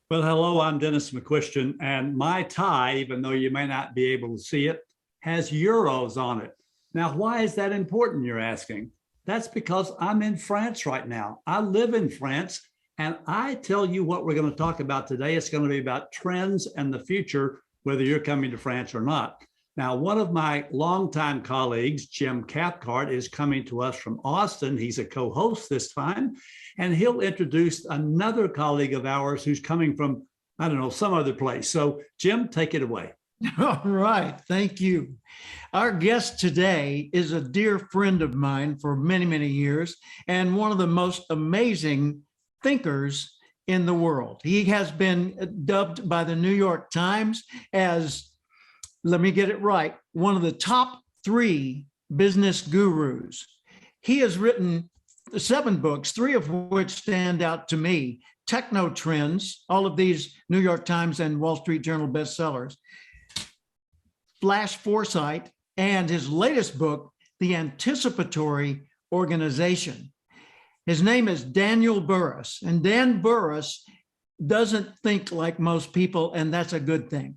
Well, hello, I'm Dennis McCuistion, and my tie, even though you may not be able to see it, has euros on it. Now, why is that important, you're asking? That's because I'm in France right now. I live in France, and I tell you what we're going to talk about today. It's going to be about trends and the future, whether you're coming to France or not. Now, one of my longtime colleagues, Jim Cathcart, is coming to us from Austin. He's a co-host this time, and he'll introduce another colleague of ours who's coming from, I don't know, some other place. So, Jim, take it away. All right, thank you. Our guest today is a dear friend of mine for many, many years, and one of the most amazing thinkers in the world. He has been dubbed by the New York Times as, let me get it right, one of the top 3 business gurus. He has written 7 books, 3 of which stand out to me: Technotrends, all of these New York Times and Wall Street Journal bestsellers, Flash Foresight, and his latest book, The Anticipatory Organization. His name is Daniel Burrus, and Dan Burrus doesn't think like most people, and that's a good thing.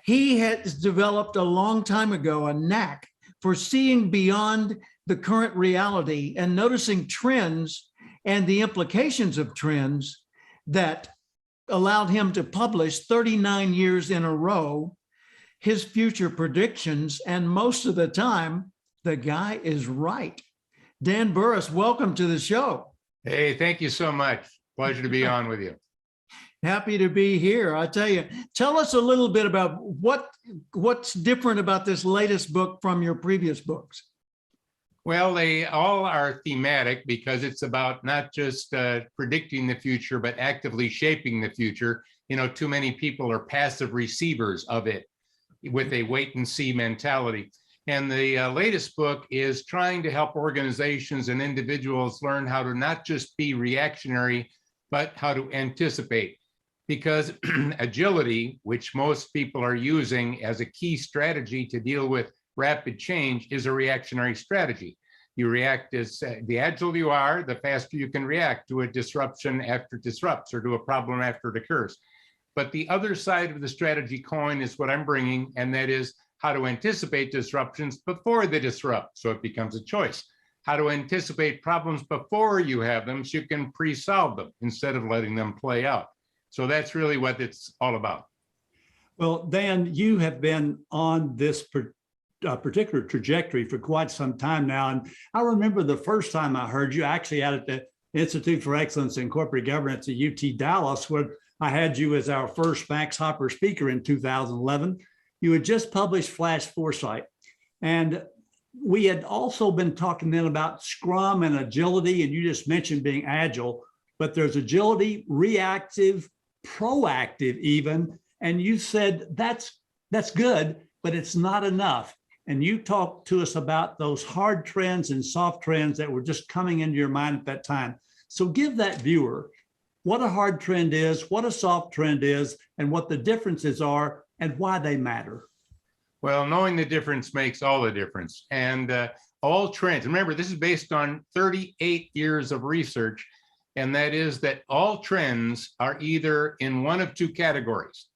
He has developed a long time ago a knack for seeing beyond the current reality and noticing trends and the implications of trends that allowed him to publish 39 years in a row his future predictions, and most of the time, the guy is right. Dan Burrus, welcome to the show. Hey, thank you so much. Pleasure to be on with you. Happy to be here. I tell you, tell us a little bit about what's different about this latest book from your previous books. Well, they all are thematic because it's about not just predicting the future, but actively shaping the future. You know, too many people are passive receivers of it with a wait and see mentality. And the latest book is trying to help organizations and individuals learn how to not just be reactionary, but how to anticipate. Because agility, which most people are using as a key strategy to deal with rapid change, is a reactionary strategy. You react as the agile you are, the faster you can react to a disruption after it disrupts or to a problem after it occurs. But the other side of the strategy coin is what I'm bringing, and that is how to anticipate disruptions before they disrupt, so it becomes a choice. How to anticipate problems before you have them so you can pre-solve them instead of letting them play out. So that's really what it's all about. Well, Dan, you have been on this particular trajectory for quite some time now. And I remember the first time I heard you actually out at the Institute for Excellence in Corporate Governance at UT Dallas, where I had you as our first Max Hopper speaker in 2011. You had just published Flash Foresight. And we had also been talking then about Scrum and agility, and you just mentioned being agile, but there's agility, reactive, proactive even, and you said that's good, but it's not enough. And you talked to us about those hard trends and soft trends that were just coming into your mind at that time. So give that viewer what a hard trend is, what a soft trend is, and what the differences are and why they matter. Well, knowing the difference makes all the difference. And all trends, remember, this is based on 38 years of research, and that is that all trends are either in one of 2 categories.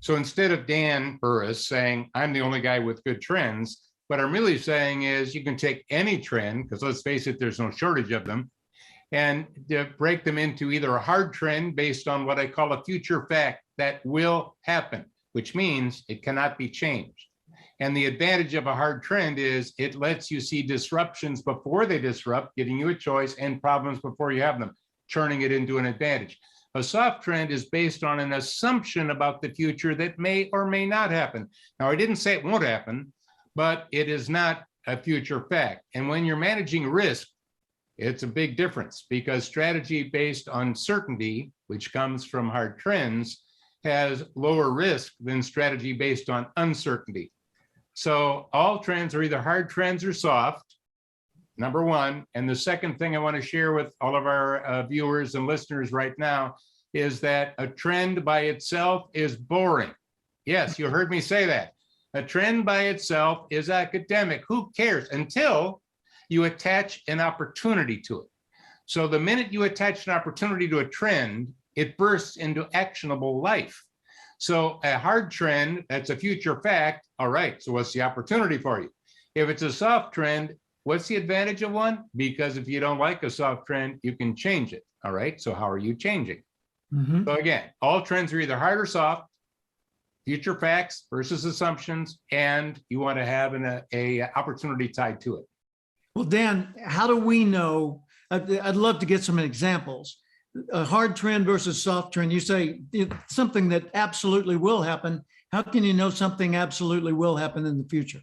So instead of Dan Burrus saying, I'm the only guy with good trends, what I'm really saying is you can take any trend, because let's face it, there's no shortage of them, and break them into either a hard trend based on what I call a future fact that will happen, which means it cannot be changed. And the advantage of a hard trend is it lets you see disruptions before they disrupt, giving you a choice, and problems before you have them, turning it into an advantage. A soft trend is based on an assumption about the future that may or may not happen. Now, I didn't say it won't happen, but it is not a future fact. And when you're managing risk, it's a big difference, because strategy based on certainty, which comes from hard trends, has lower risk than strategy based on uncertainty. So all trends are either hard trends or soft, number one. And the second thing I want to share with all of our viewers and listeners right now is that a trend by itself is boring. Yes, you heard me say that. A trend by itself is academic. Who cares? Until you attach an opportunity to it. So the minute you attach an opportunity to a trend, It bursts into actionable life. So a hard trend, that's a future fact. All right, so what's the opportunity for you? If it's a soft trend, what's the advantage of one? Because if you don't like a soft trend, you can change it. All right, so how are you changing? Mhm. So again, all trends are either hard or soft, future facts versus assumptions, and you want to have a opportunity tied to it. Well, Dan, how do we know? I'd love to get some examples. A hard trend versus soft trend. You say it's something that absolutely will happen. How can you know something absolutely will happen in the future?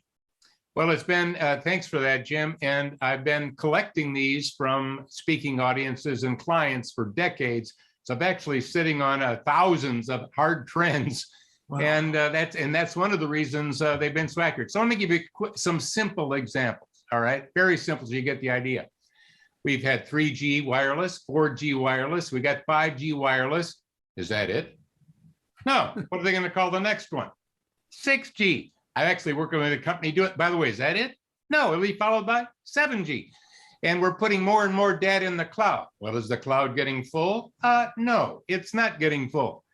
Well, it's been, thanks for that, Jim. And I've been collecting these from speaking audiences and clients for decades. So I'm actually sitting on thousands of hard trends. Wow. And that's one of the reasons they've been so accurate. So let me give you some simple examples. All right, very simple, so you get the idea. We've had 3G wireless, 4G wireless. We got 5G wireless. Is that it? No. What are they going to call the next one? 6G. I'm actually working with a company do it. By the way, is that it? No, it'll be followed by 7G. And we're putting more and more data in the cloud. Well, is the cloud getting full? No, it's not getting full.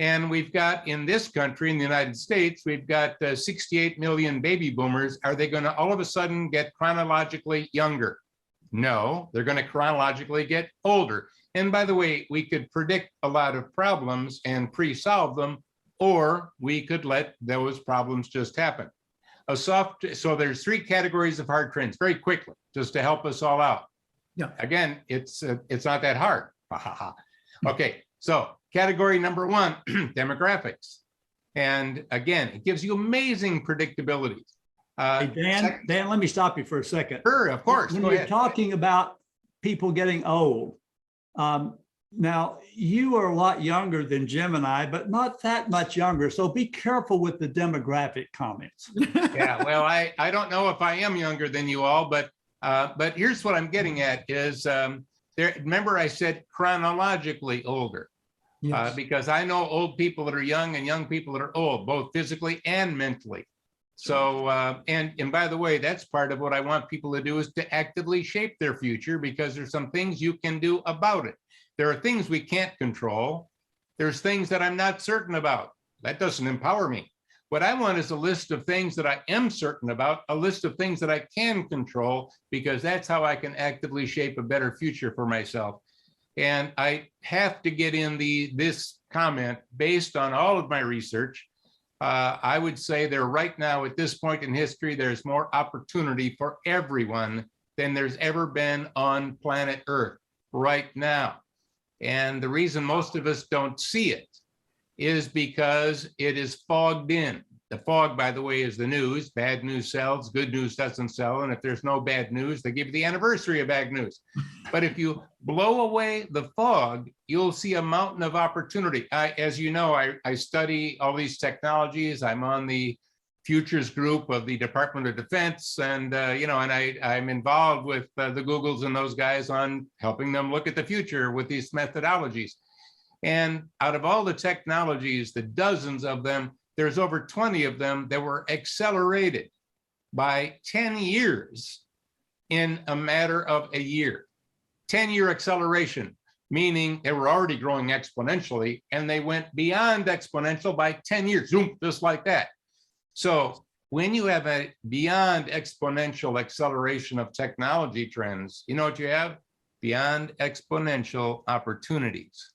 And we've got in this country, in the United States, we've got 68 million baby boomers. Are they going to all of a sudden get chronologically younger? No, they're going to chronologically get older. And by the way, we could predict a lot of problems and pre-solve them, or we could let those problems just happen. So there's three categories of hard trends very quickly, just to help us all out. Yeah. Again, it's not that hard. Okay, so category number one, demographics. And again, it gives you amazing predictability. Hey, Dan, let me stop you for a second. Sure, of course. When Go you're ahead. talking about people getting old, now you are a lot younger than Jim and I, but not that much younger. So be careful with the demographic comments. Yeah, well, I don't know if I am younger than you all, but here's what I'm getting at is remember I said chronologically older. Yes. Because I know old people that are young and young people that are old, both physically and mentally. So, and by the way, that's part of what I want people to do is to actively shape their future, because there's some things you can do about it. There are things we can't control. There's things that I'm not certain about. That doesn't empower me. What I want is a list of things that I am certain about, a list of things that I can control, because that's how I can actively shape a better future for myself. And I have to get in this comment based on all of my research. I would say there right now at this point in history, there's more opportunity for everyone than there's ever been on planet Earth right now. And the reason most of us don't see it is because it is fogged in. The fog, by the way, is the news. Bad news sells, good news doesn't sell. And if there's no bad news, they give you the anniversary of bad news. But if you blow away the fog, you'll see a mountain of opportunity. As you know, I study all these technologies. I'm on the futures group of the Department of Defense. And, I'm involved with the Googles and those guys on helping them look at the future with these methodologies. And out of all the technologies, the dozens of them, there's over 20 of them that were accelerated by 10 years in a matter of a year. 10-year acceleration, meaning they were already growing exponentially and they went beyond exponential by 10 years, zoom, just like that. So when you have a beyond exponential acceleration of technology trends, you know what you have? Beyond exponential opportunities,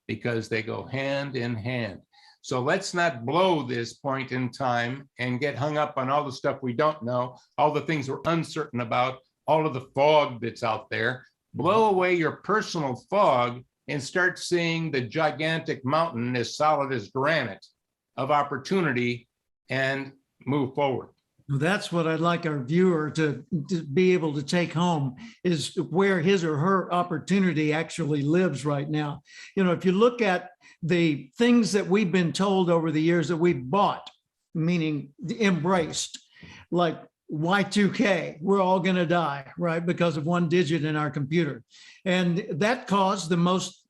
because they go hand in hand. So let's not blow this point in time and get hung up on all the stuff we don't know, all the things we're uncertain about, all of the fog that's out there. Blow away your personal fog and start seeing the gigantic mountain as solid as granite of opportunity and move forward. Well, that's what I'd like our viewer to be able to take home, is where his or her opportunity actually lives right now. You know, if you look at the things that we've been told over the years that we've bought, meaning embraced, like Y2K, we're all going to die, right? Because of one digit in our computer. And that caused the most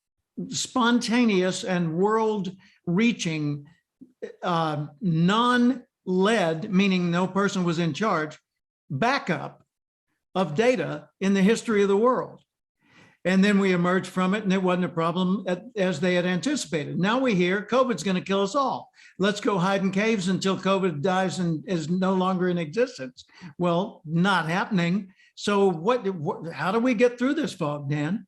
spontaneous and world-reaching non-led, meaning no person was in charge, backup of data in the history of the world. And then we emerged from it and it wasn't a problem as they had anticipated. Now we hear COVID's going to kill us all. Let's go hide in caves until COVID dies and is no longer in existence. Well, not happening. So how do we get through this fog, Dan?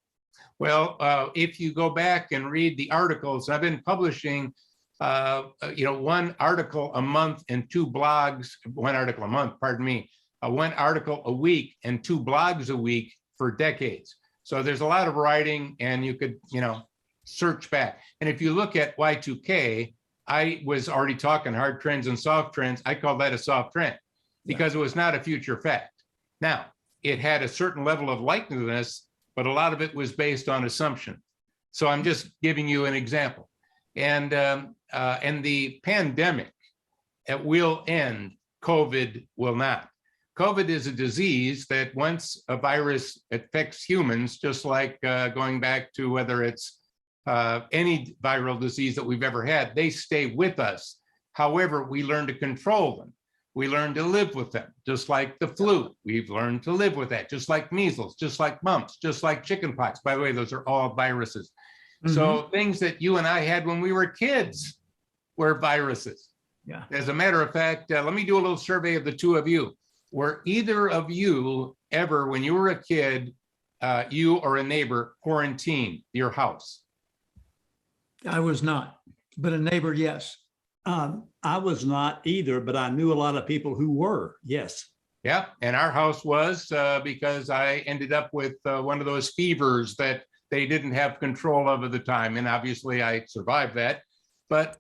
Well, if you go back and read the articles, I've been publishing, one article a month and two blogs, one article a month, pardon me, one article a week and two blogs a week for decades. So there's a lot of writing and you could, search back. And if you look at Y2K, I was already talking hard trends and soft trends. I call that a soft trend because it was not a future fact. Now, it had a certain level of likeliness, but a lot of it was based on assumption. So I'm just giving you an example. And the pandemic, it will end, COVID will not. COVID is a disease that once a virus affects humans, just like going back to whether it's any viral disease that we've ever had, they stay with us. However, we learn to control them. We learn to live with them, just like the flu. We've learned to live with that, just like measles, just like mumps, just like chickenpox. By the way, those are all viruses. Mm-hmm. So things that you and I had when we were kids were viruses. Yeah. As a matter of fact, let me do a little survey of the two of you. Were either of you ever, when you were a kid, you or a neighbor quarantined your house? I was not, but a neighbor, yes. I was not either, but I knew a lot of people who were, yes. Yeah, and our house was because I ended up with one of those fevers that they didn't have control of at the time. And obviously I survived that. But,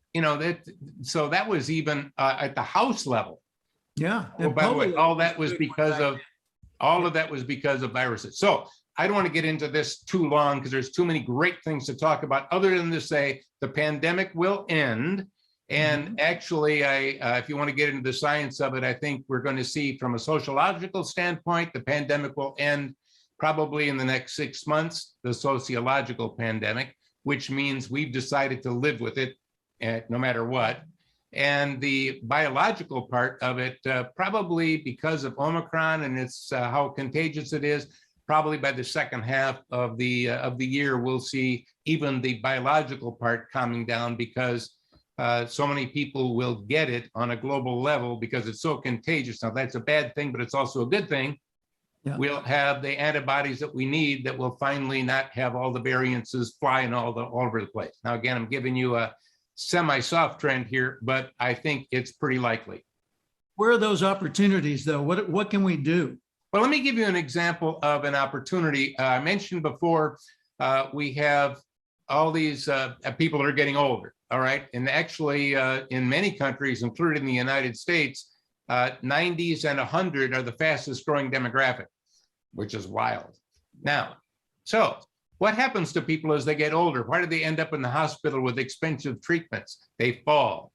so that was even at the house level. Yeah. Oh, by the way, all of that was because of viruses. So I don't want to get into this too long because there's too many great things to talk about other than to say the pandemic will end. And actually, if you want to get into the science of it, I think we're going to see from a sociological standpoint, the pandemic will end probably in the next 6 months, the sociological pandemic, which means we've decided to live with it no matter what. And the biological part of it, probably because of Omicron and it's how contagious it is, probably by the second half of the year, we'll see even the biological part calming down because so many people will get it on a global level because it's so contagious. Now that's a bad thing, but it's also a good thing. Yeah. We'll have the antibodies that we need that will finally not have all the variances flying all over the place. Now, again, I'm giving you a semi-soft trend here, but I think it's pretty likely. Where are those opportunities though? What can we do? Well, let me give you an example of an opportunity. I mentioned before, we have all these people that are getting older, all right? And actually in many countries, including the United States, 90s and 100 are the fastest growing demographic, which is wild. Now, so what happens to people as they get older? Why do they end up in the hospital with expensive treatments? They fall.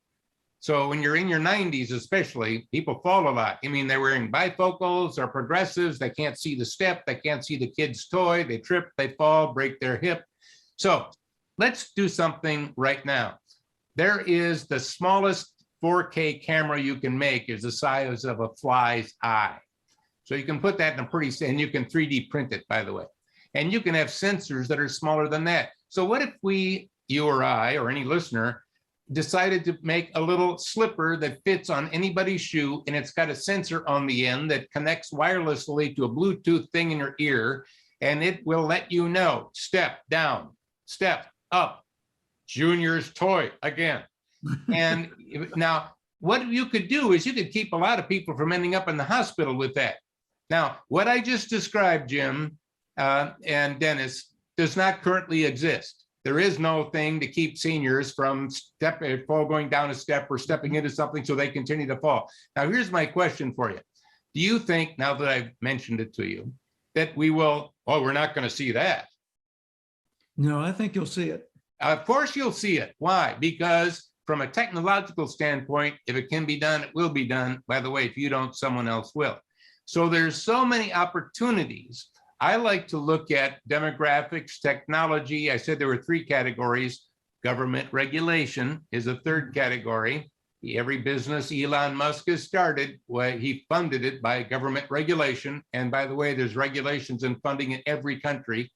So when you're in your 90s, especially, people fall a lot. I mean, they're wearing bifocals or progressives. They can't see the step. They can't see the kid's toy. They trip, they fall, break their hip. So let's do something right now. There is the smallest 4K camera you can make is the size of a fly's eye. So you can put that in and you can 3D print it, by the way. And you can have sensors that are smaller than that. So what if you or I, or any listener, decided to make a little slipper that fits on anybody's shoe, and it's got a sensor on the end that connects wirelessly to a Bluetooth thing in your ear, and it will let you know, step down, step up, Junior's toy again. And now what you could do is you could keep a lot of people from ending up in the hospital with that. Now, what I just described, Jim and Dennis, does not currently exist. There is no thing to keep seniors from going down a step or stepping into something so they continue to fall. Now, here's my question for you. Do you think, now that I've mentioned it to you, that we will, we're not going to see that? No, I think you'll see it. Of course you'll see it. Why? Because from a technological standpoint, if it can be done, it will be done. By the way, if you don't, someone else will. So there's so many opportunities. I like to look at demographics, technology. I said there were 3 categories. Government regulation is a 3rd category. Every business Elon Musk has started, he funded it by government regulation. And by the way, there's regulations and funding in every country.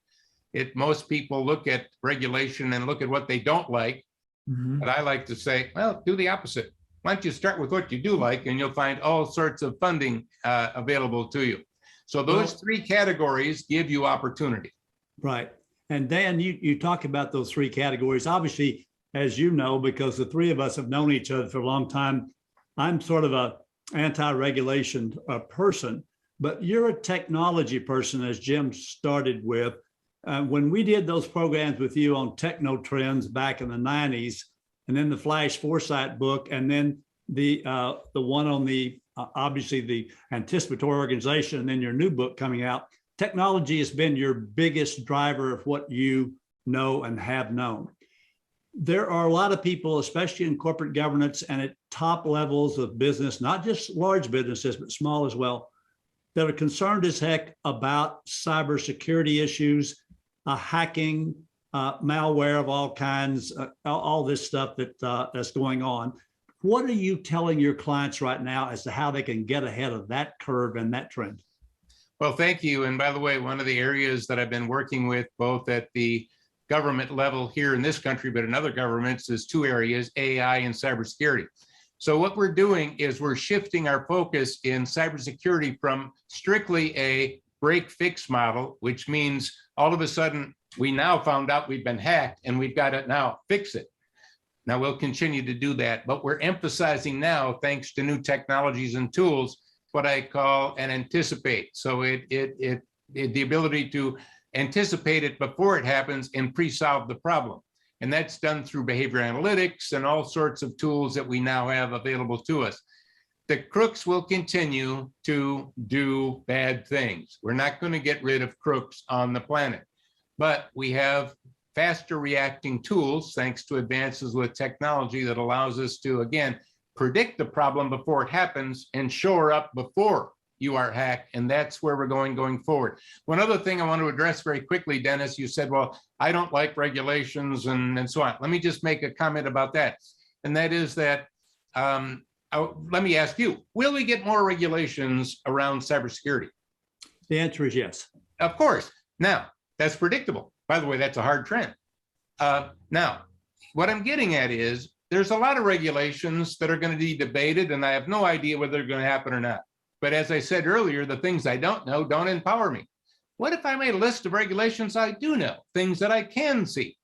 Most people look at regulation and look at what they don't like. Mhm. But I like to say, well, do the opposite. Why don't you start with what you do like, and you'll find all sorts of funding available to you. So those three categories give you opportunity. Right. And Dan, you talk about those three categories. Obviously, as you know, because the three of us have known each other for a long time, I'm sort of a anti-regulation person, but you're a technology person, as Jim started with. When we did those programs with you on Technotrends back in the 90s, and then the Flash Foresight book, and then the one on the obviously the Anticipatory Organization, and then your new book coming out, technology has been your biggest driver of what you know and have known. There are a lot of people, especially in corporate governance and at top levels of business, not just large businesses, but small as well, that are concerned as heck about cybersecurity issues, hacking, malware of all kinds, all this stuff that's going on. What are you telling your clients right now as to how they can get ahead of that curve and that trend? Well, thank you. And by the way, one of the areas that I've been working with both at the government level here in this country, but in other governments, is two areas, AI and cybersecurity. So what we're doing is we're shifting our focus in cybersecurity from strictly a break fix model, which means all of a sudden we now found out we've been hacked and we've got to now fix it. Now we'll continue to do that, but we're emphasizing now, thanks to new technologies and tools, what I call an anticipate. So the ability to anticipate it before it happens and pre-solve the problem. And that's done through behavior analytics and all sorts of tools that we now have available to us. The crooks will continue to do bad things. We're not going to get rid of crooks on the planet, but we have faster reacting tools, thanks to advances with technology that allows us to, again, predict the problem before it happens and shore up before you are hacked. And that's where we're going forward. One other thing I want to address very quickly, Dennis, you said, well, I don't like regulations and so on. Let me just make a comment about that. And that is that, let me ask you, will we get more regulations around cybersecurity? The answer is yes. Of course. Now, that's predictable. By the way, that's a hard trend. Now, what I'm getting at is there's a lot of regulations that are going to be debated, and I have no idea whether they're going to happen or not. But as I said earlier, the things I don't know don't empower me. What if I made a list of regulations I do know, things that I can see,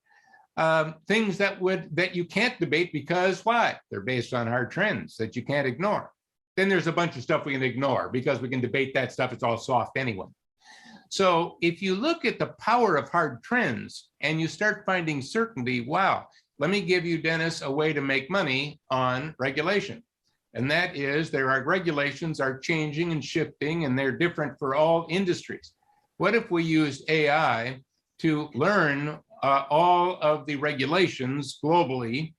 things that you can't debate because why? They're based on hard trends that you can't ignore. Then there's a bunch of stuff we can ignore because we can debate that stuff. It's all soft anyway. So if you look at the power of hard trends and you start finding certainty, wow, let me give you, Dennis, a way to make money on regulation. And that is regulations are changing and shifting, and they're different for all industries. What if we used AI to learn all of the regulations globally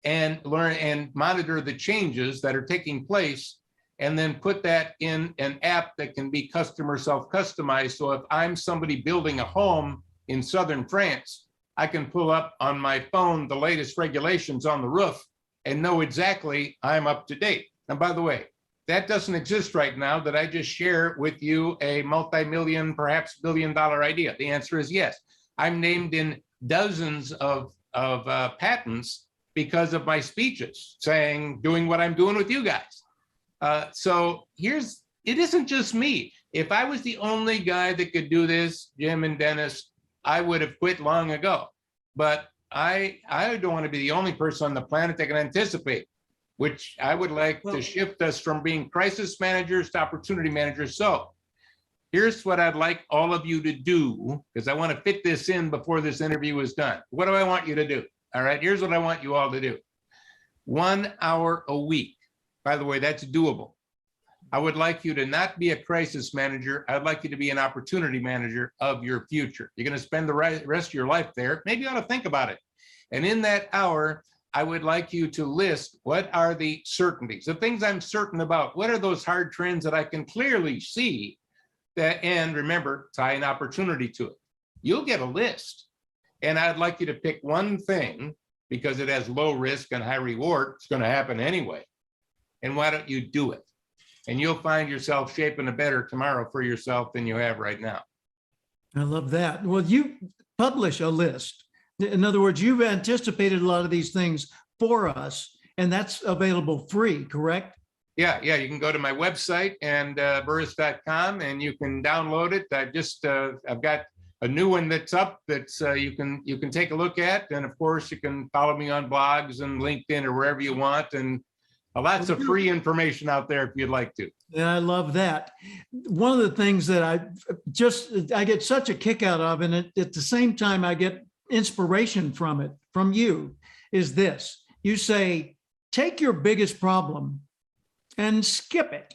and learn and monitor the changes that are taking place, and then put that in an app that can be customer self-customized? So if I'm somebody building a home in southern France, I can pull up on my phone the latest regulations on the roof and know exactly I'm up to date. And by the way, that doesn't exist right now. That I just share with you a multi-million, perhaps billion-dollar idea? The answer is yes. I'm named in dozens of patents because of my speeches saying, doing what I'm doing with you guys. So it isn't just me. If I was the only guy that could do this, Jim and Dennis, I would have quit long ago. But I don't want to be the only person on the planet that can anticipate, which I would like to shift us from being crisis managers to opportunity managers. So here's what I'd like all of you to do, because I want to fit this in before this interview is done. What do I want you to do? All right, here's what I want you all to do. 1 hour a week. By the way, that's doable. I would like you to not be a crisis manager. I'd like you to be an opportunity manager of your future. You're going to spend the rest of your life there. Maybe you ought to think about it. And in that hour, I would like you to list what are the certainties, the things I'm certain about. What are those hard trends that I can clearly see that, and remember, tie an opportunity to it. You'll get a list. And I'd like you to pick one thing because it has low risk and high reward. It's going to happen anyway. And why don't you do it? And you'll find yourself shaping a better tomorrow for yourself than you have right now. I love that. Well, publish a list. In other words, you've anticipated a lot of these things for us, and that's available free, correct? Yeah, you can go to my website and burrus.com and you can download it. I've got a new one that's up that's you can take a look at, and of course you can follow me on blogs and LinkedIn or wherever you want, and lots of free information out there if you'd like to. Yeah, I love that. One of the things that I get such a kick out of, and at the same time I get inspiration from it, from you, is this. You say, take your biggest problem and skip it.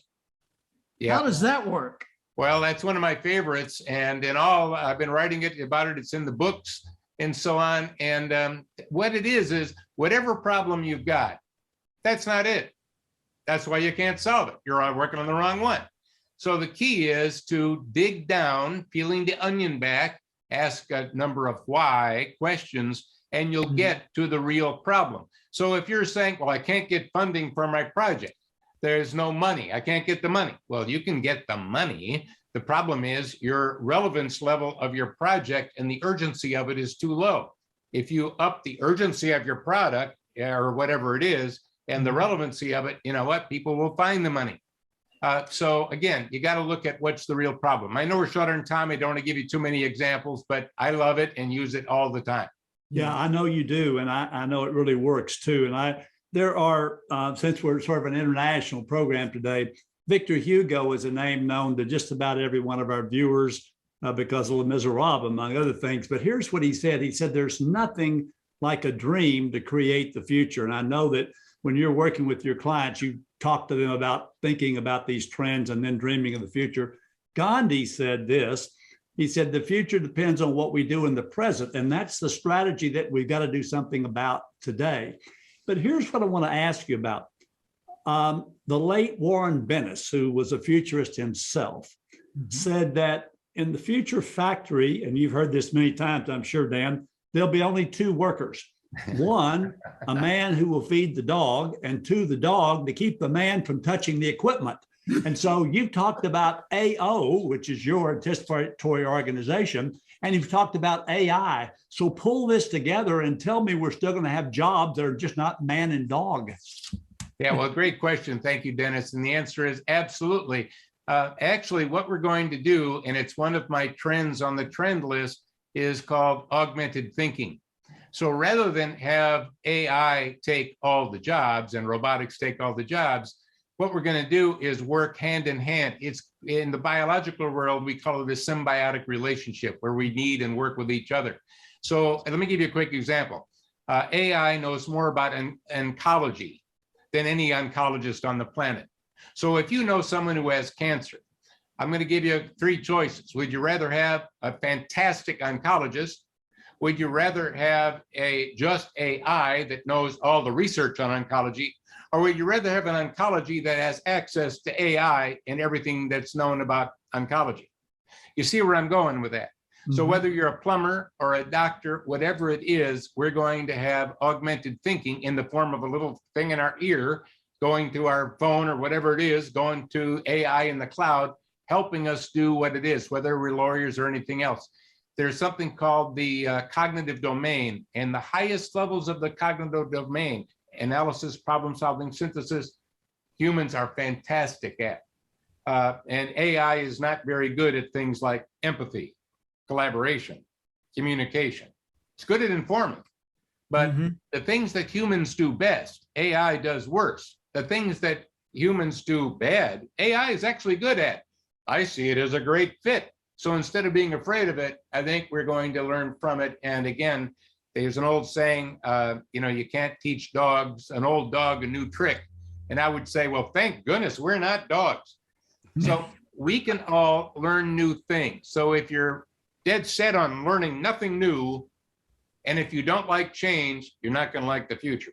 Yeah. How does that work? Well, that's one of my favorites, and I've been writing about it. It's in the books and so on. And what it is whatever problem you've got, that's not it. That's why you can't solve it. You're working on the wrong one. So the key is to dig down, peeling the onion back, ask a number of why questions, and you'll get to the real problem. So if you're saying, well, I can't get funding for my project, there's no money, I can't get the money. Well, you can get the money. The problem is your relevance level of your project and the urgency of it is too low. If you up the urgency of your product or whatever it is, and the relevancy of it, you know what, people will find the money. So again, you got to look at what's the real problem. I know we're short on time. I don't want to give you too many examples, but I love it and use it all the time. Yeah, I know you do. And I know it really works too. And there are, since we're sort of an international program today, Victor Hugo is a name known to just about every one of our viewers because of Les Miserables, among other things. But here's what he said. He said, there's nothing like a dream to create the future. And I know that when you're working with your clients, you talk to them about thinking about these trends and then dreaming of the future. Gandhi said this. He said, the future depends on what we do in the present. And that's the strategy that we've got to do something about today. But here's what I want to ask you about. The late Warren Bennis, who was a futurist himself, said that in the future factory, and you've heard this many times, I'm sure, Dan, there'll be only two workers. One, a man who will feed the dog, and two, the dog to keep the man from touching the equipment. And so you've talked about AO, which is your Anticipatory Organization, and you've talked about AI. So pull this together and tell me we're still going to have jobs that are just not man and dog. Yeah, well, great question. Thank you, Dennis. And the answer is absolutely. Actually, what we're going to do, and it's one of my trends on the trend list, is called augmented thinking. So rather than have AI take all the jobs and robotics take all the jobs, what we're going to do is work hand in hand. It's in the biological world, we call it a symbiotic relationship where we need and work with each other. So let me give you a quick example. AI knows more about oncology than any oncologist on the planet. So if you know someone who has cancer, I'm going to give you three choices. Would you rather have a fantastic oncologist? Would you rather have just AI that knows all the research on oncology? Or would you rather have an oncology that has access to AI and everything that's known about oncology? You see where I'm going with that? So whether you're a plumber or a doctor, whatever it is, we're going to have augmented thinking in the form of a little thing in our ear, going to our phone or whatever it is, going to AI in the cloud, helping us do what it is, whether we're lawyers or anything else. There's something called the cognitive domain, and the highest levels of the cognitive domain, analysis, problem solving, synthesis, humans are fantastic at. And AI is not very good at things like empathy, collaboration, communication. It's good at informing, but the things that humans do best, AI does worse. The things that humans do bad, AI is actually good at. I see it as a great fit. So instead of being afraid of it, I think we're going to learn from it. And again, there's an old saying, you can't teach dogs, an old dog, a new trick. And I would say, well, thank goodness we're not dogs. So we can all learn new things. So if you're dead set on learning nothing new, and if you don't like change, you're not going to like the future.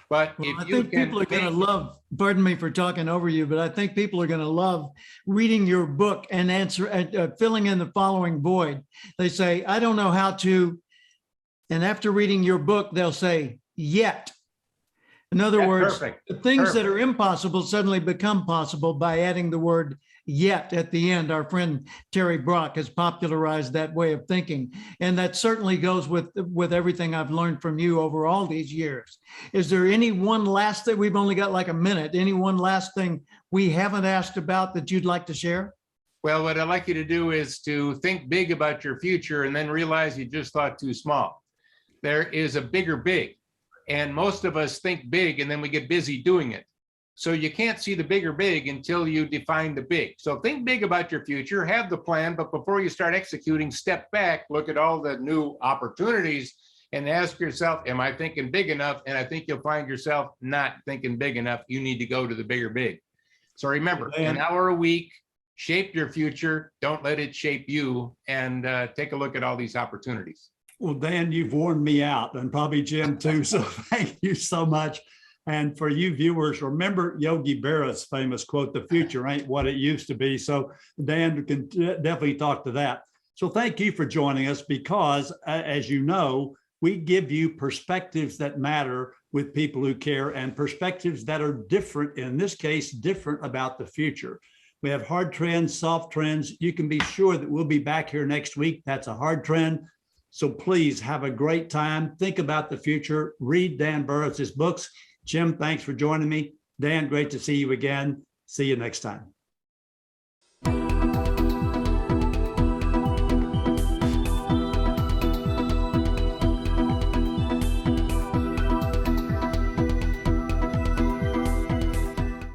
But well, I think people are going to love, pardon me for talking over you, but I think people are going to love reading your book and filling in the following void. They say, I don't know how to, and after reading your book, they'll say, yet. In other words, perfect. The things that are impossible suddenly become possible by adding the word yet at the end. Our friend Terry Brock has popularized that way of thinking. And that certainly goes with everything I've learned from you over all these years. Is there any one last thing? We've only got like a minute. Any one last thing we haven't asked about that you'd like to share? Well, what I'd like you to do is to think big about your future and then realize you just thought too small. There is a bigger big, and most of us think big and then we get busy doing it. So you can't see the bigger big until you define the big. So think big about your future, have the plan, but before you start executing, step back, look at all the new opportunities and ask yourself, am I thinking big enough? And I think you'll find yourself not thinking big enough. You need to go to the bigger big. So remember, an hour a week, shape your future. Don't let it shape you, and take a look at all these opportunities. Well, Dan, you've worn me out, and probably Jim too. So thank you so much. And for you viewers, remember Yogi Berra's famous quote, "The future ain't what it used to be." So Dan can definitely talk to that. So thank you for joining us, because as you know, we give you perspectives that matter with people who care, and perspectives that are different, in this case, different about the future. We have hard trends, soft trends. You can be sure that we'll be back here next week. That's a hard trend. So please have a great time. Think about the future. Read Dan Burrus's books. Jim, thanks for joining me. Dan, great to see you again. See you next time.